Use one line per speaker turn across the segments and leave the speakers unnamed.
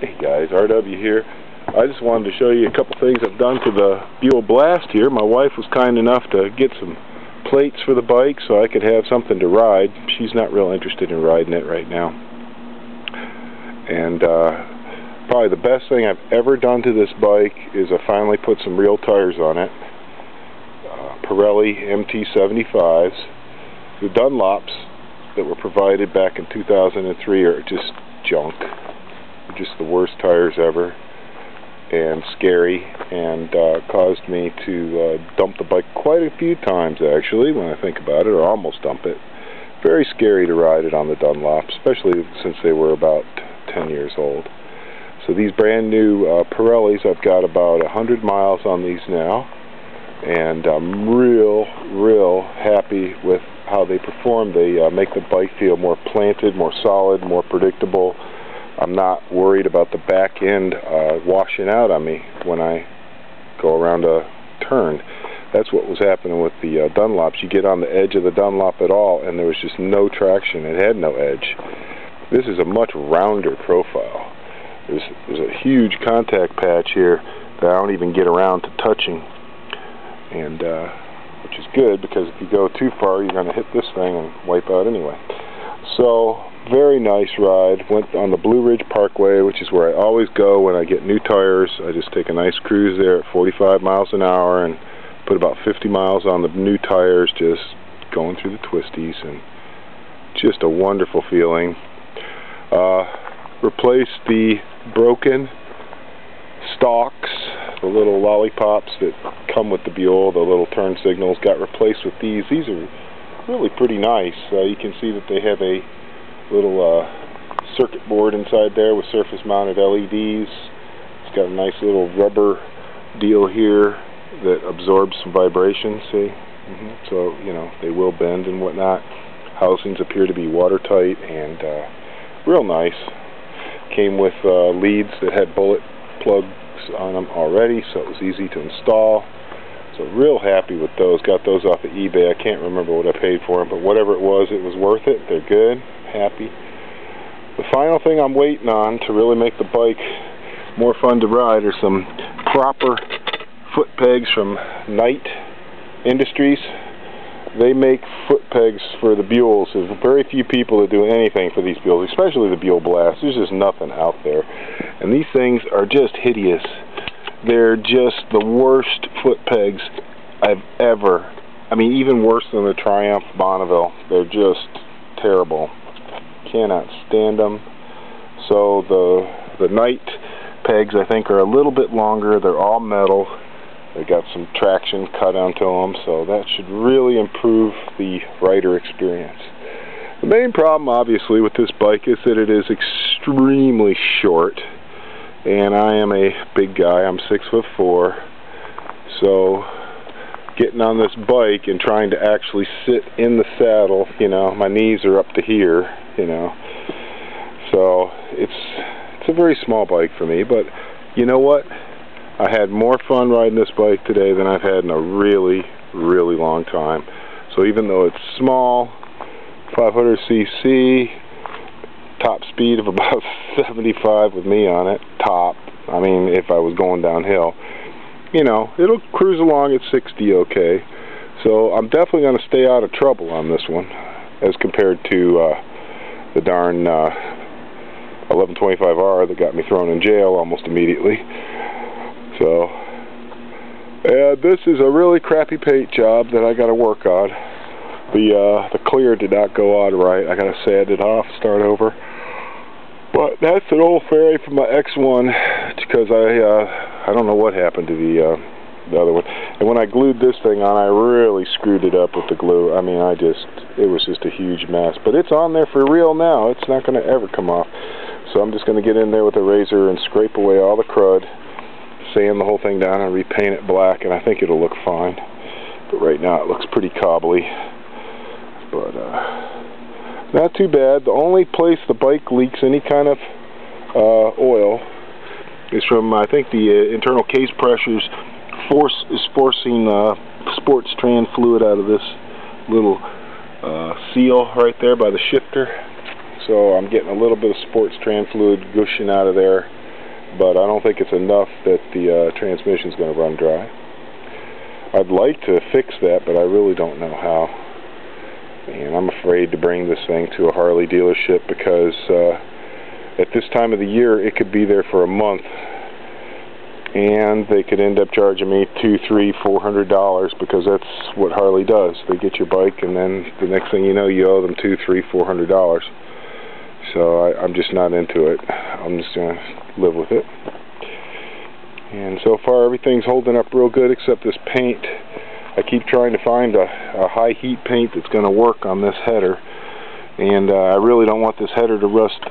Hey guys, RW here. I just wanted to show you a couple things I've done to the Buell Blast here. My wife was kind enough to get some plates for the bike so I could have something to ride. She's not real interested in riding it right now. And probably the best thing I've ever done to this bike is I finally put some real tires on it. Pirelli MT75s. The Dunlops that were provided back in 2003 are just junk. Just the worst tires ever, and scary, and caused me to dump the bike quite a few times actually when I think about it, or almost dump it. Very scary to ride it on the Dunlop, especially since they were about 10 years old. So these brand new Pirellis, I've got about 100 miles on these now, and I'm real happy with how they perform. They make the bike feel more planted, more solid, more predictable. I'm not worried about the back end washing out on me when I go around a turn. That's what was happening with the Dunlops. You get on the edge of the Dunlop at all, and there was just no traction. It had no edge. This is a much rounder profile. There's a huge contact patch here that I don't even get around to touching, and which is good, because if you go too far, you're going to hit this thing and wipe out anyway. So, very nice ride. Went on the Blue Ridge Parkway, which is where I always go when I get new tires. I just take a nice cruise there at 45 miles an hour and put about 50 miles on the new tires, just going through the twisties, and just a wonderful feeling. Replaced the broken stalks, the little lollipops that come with the Buell, the little turn signals, got replaced with these. These are really pretty nice. You can see that they have a little circuit board inside there with surface mounted LEDs. It's got a nice little rubber deal here that absorbs some vibration, see? So, you know, they will bend and whatnot. Housings appear to be watertight and real nice. Came with leads that had bullet plugs on them already, so it was easy to install. So real happy with those. Got those off of eBay. I can't remember what I paid for them, but whatever it was worth it. They're good. Happy. The final thing I'm waiting on to really make the bike more fun to ride are some proper foot pegs from Knight Industries. They make foot pegs for the Buells. There's very few people that do anything for these Buells, especially the Buell Blast. There's just nothing out there. And these things are just hideous. They're just the worst foot pegs I've ever, I mean, even worse than the Triumph Bonneville. They're just terrible. Cannot stand them. So the Knight pegs, I think, are a little bit longer. They're all metal. They got some traction cut onto them, so that should really improve the rider experience. The main problem, obviously, with this bike is that it is extremely short. And I am a big guy. I'm 6'4", so getting on this bike and trying to actually sit in the saddle, you know, my knees are up to here, you know. So it's a very small bike for me, but you know what? I had more fun riding this bike today than I've had in a really long time. So even though it's small, 500cc, top speed of about 75 with me on it, top. I mean, if I was going downhill, you know, it'll cruise along at 60 okay. So I'm definitely going to stay out of trouble on this one as compared to the darn 1125R that got me thrown in jail almost immediately. So this is a really crappy paint job that I got to work on. The clear did not go on right. I got to sand it off, start over. But that's an old fairy from my X1, because I don't know what happened to the other one. And when I glued this thing on, I really screwed it up with the glue. I mean, it was just a huge mess. But it's on there for real now. It's not going to ever come off. So I'm just going to get in there with a razor and scrape away all the crud, sand the whole thing down, and repaint it black, and I think it'll look fine. But right now it looks pretty cobbly. But not too bad. The only place the bike leaks any kind of oil is from, I think, the internal case pressures is forcing sports tran fluid out of this little seal right there by the shifter. So I'm getting a little bit of sports tran fluid gushing out of there. but I don't think it's enough that the transmission's going to run dry. I'd like to fix that, but I really don't know how. And I'm afraid to bring this thing to a Harley dealership because at this time of the year it could be there for a month, and they could end up charging me $200, $300, $400 because that's what Harley does. They get your bike, and then the next thing you know, you owe them $200, $300, $400. So I'm just not into it. I'm just going to live with it. And so far everything's holding up real good except this paint. I keep trying to find a high heat paint that's going to work on this header, and I really don't want this header to rust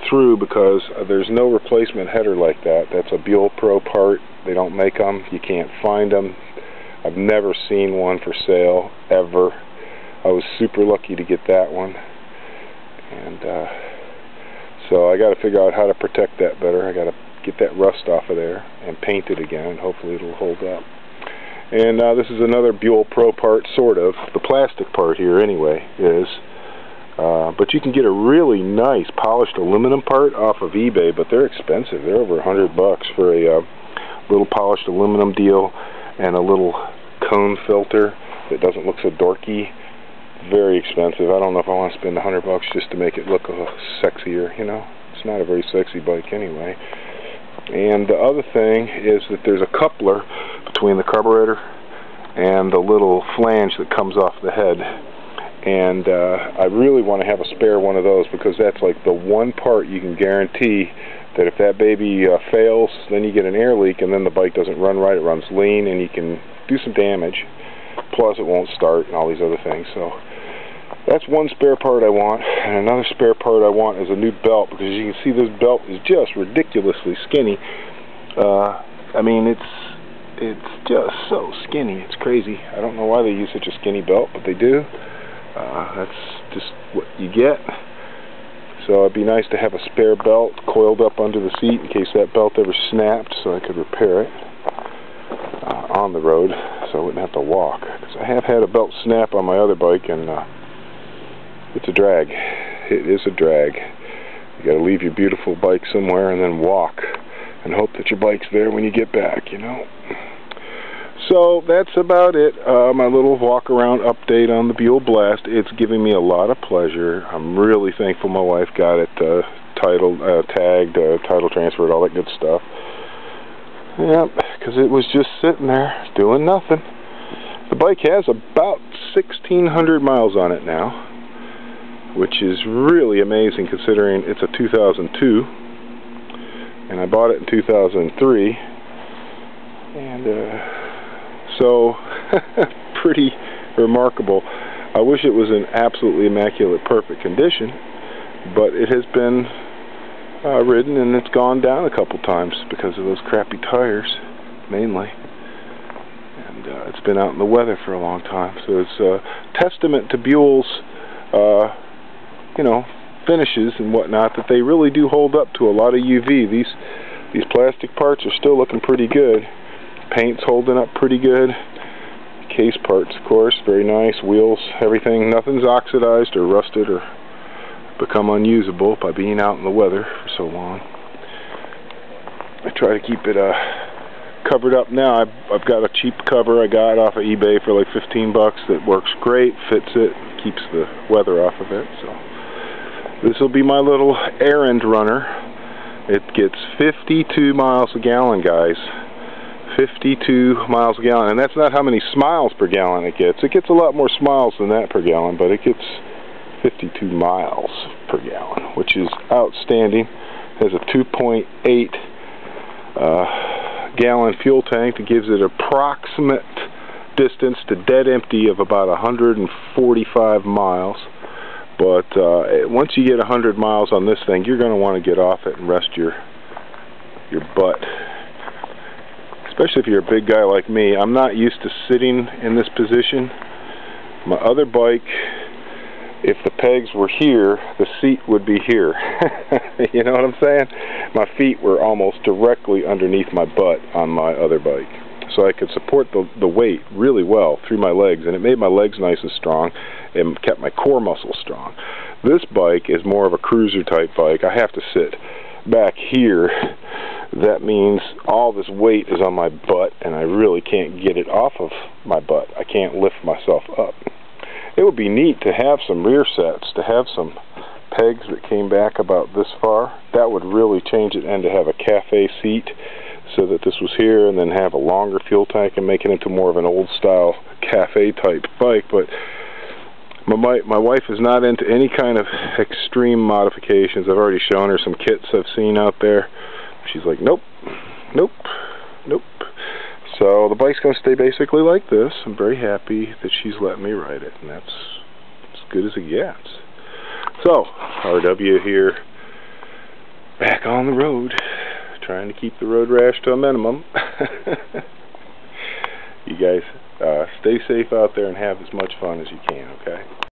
through because there's no replacement header like that. That's a Buell Pro part. They don't make them. You can't find them. I've never seen one for sale ever. I was super lucky to get that one, and so I got to figure out how to protect that better. I got to get that rust off of there and paint it again, and hopefully it'll hold up. And this is another Buell Pro part, sort of. The plastic part here, anyway, is. But you can get a really nice polished aluminum part off of eBay, but they're expensive. They're over $100 for a little polished aluminum deal and a little cone filter that doesn't look so dorky. Very expensive. I don't know if I want to spend $100 just to make it look a little sexier, you know. It's not a very sexy bike anyway. And the other thing is that there's a coupler between the carburetor and the little flange that comes off the head. And I really want to have a spare one of those because that's like the one part you can guarantee that if that baby fails, then you get an air leak and then the bike doesn't run right, it runs lean, and you can do some damage. Plus it won't start and all these other things. So that's one spare part I want. And another spare part I want is a new belt, because as you can see, this belt is just ridiculously skinny. I mean, it's just so skinny, it's crazy. I don't know why they use such a skinny belt, but they do. That's just what you get. So it'd be nice to have a spare belt coiled up under the seat in case that belt ever snapped, so I could repair it on the road, so I wouldn't have to walk. Because I have had a belt snap on my other bike, and it's a drag. It is a drag. You got to leave your beautiful bike somewhere and then walk and hope that your bike's there when you get back, you know. So that's about it. My little walk-around update on the Buell Blast. It's giving me a lot of pleasure. I'm really thankful my wife got it tagged, title transferred, all that good stuff. Yep, because it was just sitting there doing nothing. The bike has about 1,600 miles on it now, which is really amazing considering it's a 2002, and I bought it in 2003, and so pretty remarkable. I wish it was in absolutely immaculate, perfect condition, but it has been ridden and it's gone down a couple times because of those crappy tires, mainly. And it's been out in the weather for a long time. So it's a testament to Buell's, you know, finishes and whatnot, that they really do hold up to a lot of UV. These plastic parts are still looking pretty good. Paint's holding up pretty good. Case parts, of course, very nice. Wheels, everything. Nothing's oxidized or rusted or become unusable by being out in the weather for so long. I try to keep it covered up now. I've got a cheap cover I got off of eBay for like $15 that works great, fits it, keeps the weather off of it. So this will be my little errand runner. It gets 52 miles a gallon, guys. 52 miles a gallon, and that's not how many smiles per gallon it gets. It gets a lot more smiles than that per gallon, but it gets 52 miles per gallon, which is outstanding. It has a 2.8 gallon fuel tank that gives it approximate distance to dead empty of about 145 miles. But once you get 100 miles on this thing, you're going to want to get off it and rest your butt. Especially if you're a big guy like me. I'm not used to sitting in this position. My other bike, if the pegs were here, the seat would be here. You know what I'm saying? My feet were almost directly underneath my butt on my other bike. So I could support the weight really well through my legs, and it made my legs nice and strong and kept my core muscles strong. This bike is more of a cruiser type bike. I have to sit back here that means all this weight is on my butt, and I really can't get it off of my butt. I can't lift myself up. It would be neat to have some rear sets, to have some pegs that came back about this far. That would really change it, and to have a cafe seat so that this was here, and then have a longer fuel tank and make it into more of an old style cafe type bike. But my wife is not into any kind of extreme modifications. I've already shown her some kits I've seen out there. She's like, nope, nope, nope. So the bike's going to stay basically like this. I'm very happy that she's letting me ride it, and that's as good as it gets. So, RW here, back on the road, trying to keep the road rash to a minimum. You guys stay safe out there and have as much fun as you can, okay?